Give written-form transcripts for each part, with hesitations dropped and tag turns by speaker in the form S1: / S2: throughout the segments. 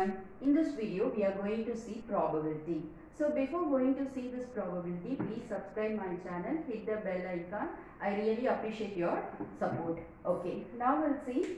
S1: everyone. In this video we are going to see probability. So before going to see this probability, please subscribe my channel, hit the bell icon. I really appreciate your support. Okay, now we'll see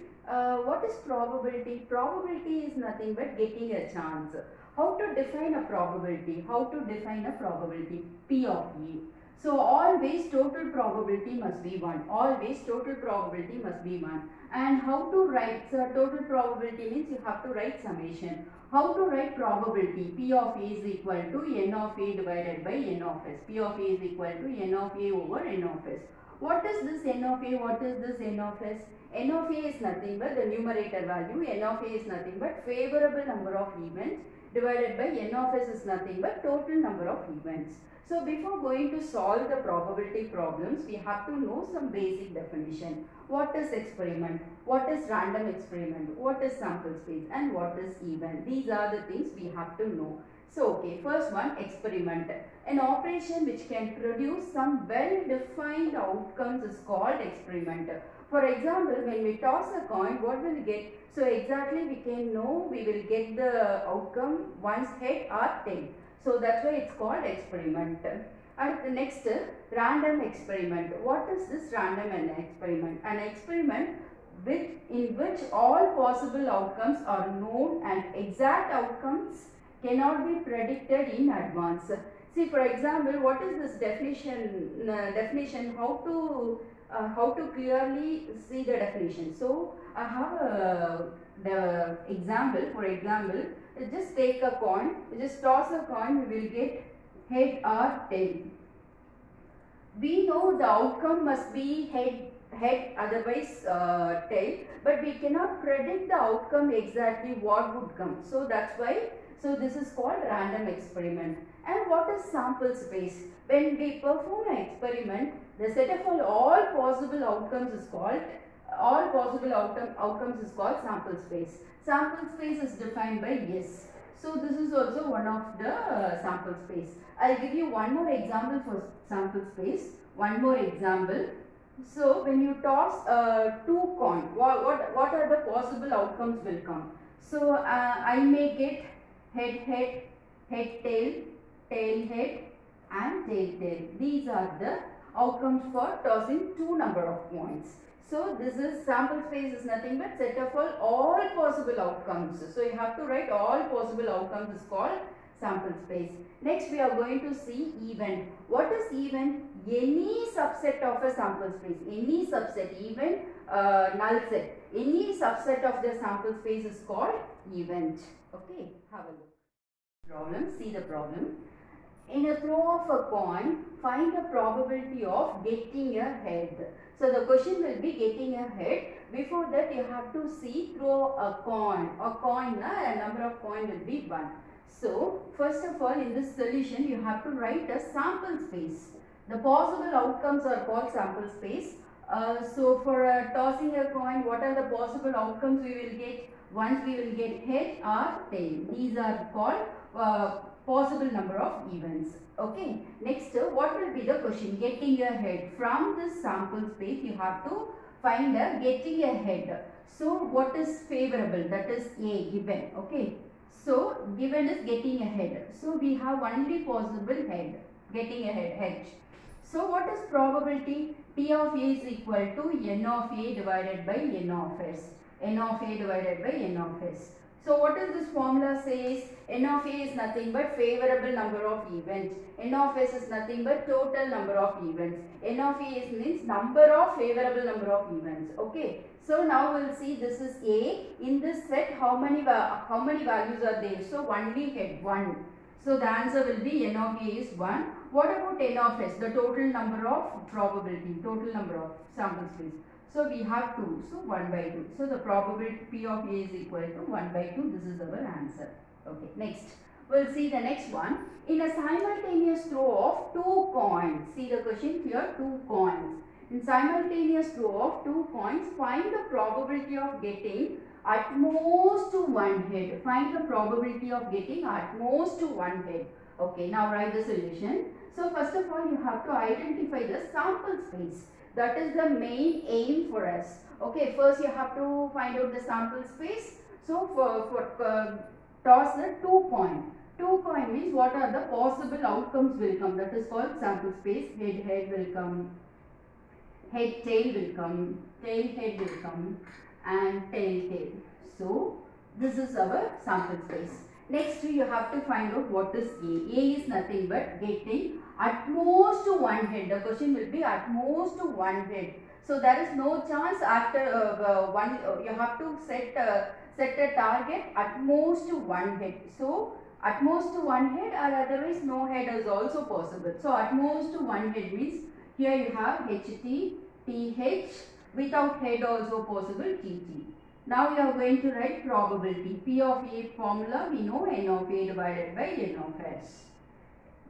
S1: what is probability. Probability is nothing but getting a chance. How to define a probability? How to define a probability? P of E. So always total probability must be 1. Always total probability must be 1. And how to write? So total probability means you have to write summation. How to write probability? P of A is equal to N of A divided by N of S. P of A is equal to N of A over N of S. What is this N of A? What is this N of S? N of A is nothing but the numerator value. N of A is nothing but favorable number of events divided by N of S is nothing but total number of events. So before going to solve the probability problems, we have to know some basic definition. What is experiment? What is random experiment? What is sample space? And what is event? These are the things we have to know. So okay, first one, experiment. An operation which can produce some well-defined outcomes is called experiment. For example, when we toss a coin, what will we get? So exactly we can know we will get the outcome once head or tail. So that's why it's called experiment. And the next, random experiment. What is this random experiment? An experiment in which all possible outcomes are known and exact outcomes cannot be predicted in advance. See, for example, what is this definition? How to clearly see the definition. So I have the example. For example, just take a coin, just toss a coin, we will get head or tail. We know the outcome must be head, otherwise tail, but we cannot predict the outcome exactly what would come. So that's why, so this is called random experiment. And what is sample space? When we perform an experiment, the set of all possible outcomes is called sample space. Sample space is defined by S. So this is also one of the sample space. I'll give you one more example for sample space. One more example. So when you toss two coins, what are the possible outcomes will come? So I may get head, tail, head and tail. These are the outcomes for tossing two number of coins. So this is sample space is nothing but set of all possible outcomes. So you have to write all possible outcomes is called sample space. Next we are going to see event. What is event? Any subset of a sample space. Any subset, event, null set. Any subset of the sample space is called event. Okay, have a look. Problem, see the problem. In a throw of a coin, find the probability of getting a head. So the question will be getting a head. Before that you have to see throw a coin. A coin, a number of coin will be 1. So first of all in this solution you have to write a sample space. The possible outcomes are called sample space. So for tossing a coin, what are the possible outcomes we will get? Once we will get head or tail. These are called possible number of events. Okay. Next, what will be the question? Getting a head. From this sample space, you have to find a getting a head. So, what is favorable? That is A, given. Okay. So, given is getting a head. So, we have only possible head. Getting a head, H. So, what is probability? P of A is equal to N of A divided by N of S. N of A divided by N of S. So what is this formula says? N of A is nothing but favorable number of events. N of S is nothing but total number of events. N of A means number of favorable number of events. Okay. So now we'll see this is A. In this set how many values are there? So only head 1. So the answer will be N of A is 1. What about N of S? The total number of probability, total number of sample space. So we have 2, so 1 by 2. So the probability P of A is equal to 1 by 2. This is our answer. Okay, next. We'll see the next one. In a simultaneous throw of 2 coins. See the question here, 2 coins. In simultaneous throw of 2 coins, find the probability of getting at most to 1 head. Find the probability of getting at most to 1 head. Okay, now write the solution. So first of all, you have to identify the sample space. That is the main aim for us. Okay, first you have to find out the sample space. So for toss a 2 coin. 2 coin means what are the possible outcomes will come. That is called sample space. Head, head will come. Head, tail will come. Tail, head will come. And tail, tail. So, this is our sample space. Next, you have to find out what is A. A is nothing but getting at most one head. The question will be at most one head. So, there is no chance after one, you have to set a target at most one head. So, at most one head or otherwise no head is also possible. So, at most one head means here you have HT, TH, without head also possible TT. Now you are going to write probability. P of A formula we know N of A divided by N of S.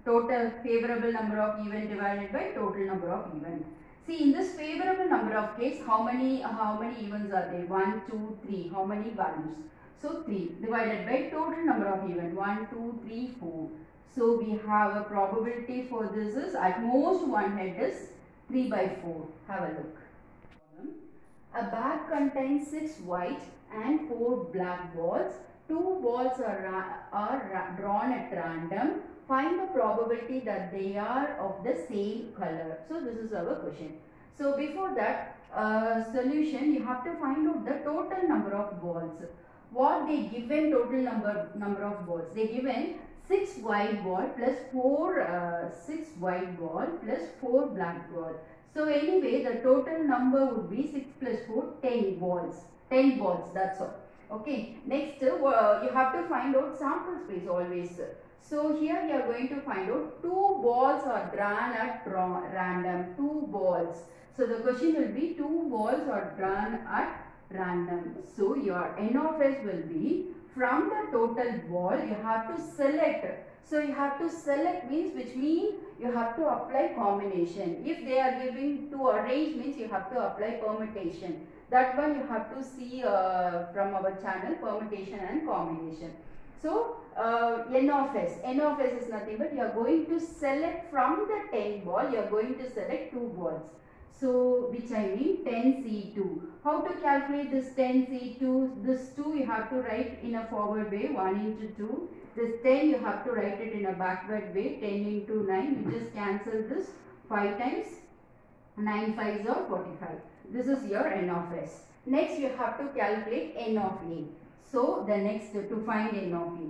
S1: Total favorable number of event divided by total number of event. See, in this favorable number of case, how many events are there? 1, 2, 3. How many values? So 3 divided by total number of event. 1, 2, 3, 4. So we have a probability for this is at most one head is 3 by 4. Have a look. A bag contains 6 white and 4 black balls. 2 balls are drawn at random. Find the probability that they are of the same color. So this is our question. So before that solution, you have to find out the total number of balls. What they given total number of balls? They given 6 white ball plus 6 white ball plus 4 black ball. So anyway, the total number would be 6 plus 4, 10 balls. 10 balls, that's all. Okay. Next, you have to find out sample space always. So here you are going to find out 2 balls are drawn at random. 2 balls. So the question will be 2 balls are drawn at random. So your N of S will be from the total ball you have to select. So you have to select means which means you have to apply combination. If they are giving to arrange means you have to apply permutation. That one you have to see from our channel, permutation and combination. So N of S is nothing but you are going to select from the 10 ball, you are going to select 2 balls. So which I mean 10C2. How to calculate this 10C2? This 2 you have to write in a forward way, 1 into 2. This 10 you have to write it in a backward way, 10 into 9. You just cancel this 5 times, 9 5s are 45. This is your N of S. Next you have to calculate N of A. So the next to find N of A.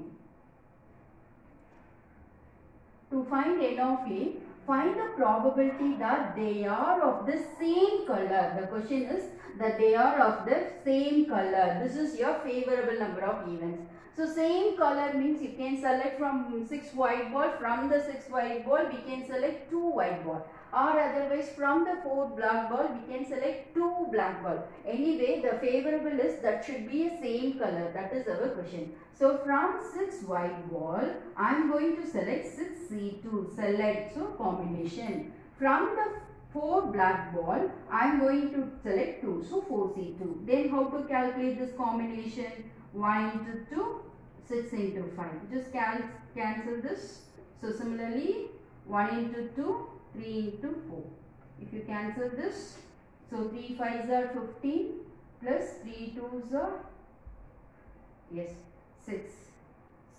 S1: To find N of A, find the probability that they are of the same color. The question is that they are of the same color. This is your favorable number of events. So same color means you can select from 6 white ball. From the 6 white ball we can select 2 white ball. Or otherwise from the 4 black ball we can select 2 black ball. Anyway, the favorable is that should be a same color. That is our question. So from 6 white ball I am going to select 6C2. Select, so combination. From the 4 black ball I am going to select 2. So 4C2. Then how to calculate this combination? 1 into 2, 6 into 5. Just cancel this. So similarly 1 into 2, 3 into 4. If you cancel this, so 3 5s are 15 plus 3 2s are, yes, 6.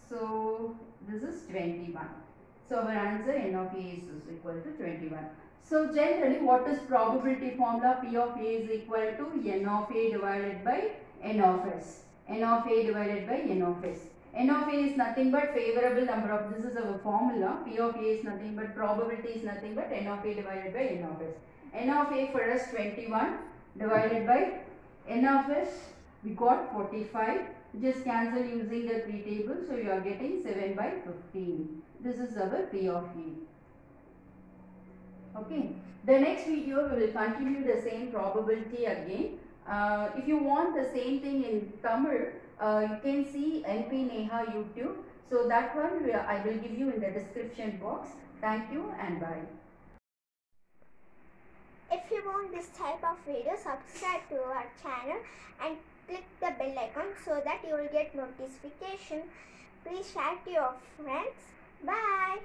S1: So this is 21. So our answer N of A is equal to 21. So generally what is probability formula? P of A is equal to N of A divided by N of S. N of A divided by N of S. N of A is nothing but favorable number of, this is our formula. P of A is nothing but probability is nothing but N of A divided by N of S. N of A for us 21 divided by N of S, we got 45. Just cancel using the 3 tables, so you are getting 7 by 15. This is our P of A. Okay. The next video we will continue the same probability again. If you want the same thing in Tamil, you can see NP Neha YouTube. So that one I will give you in the description box. Thank you and bye.
S2: If you want this type of video, subscribe to our channel and click the bell icon so that you will get notification. Please share to your friends. Bye.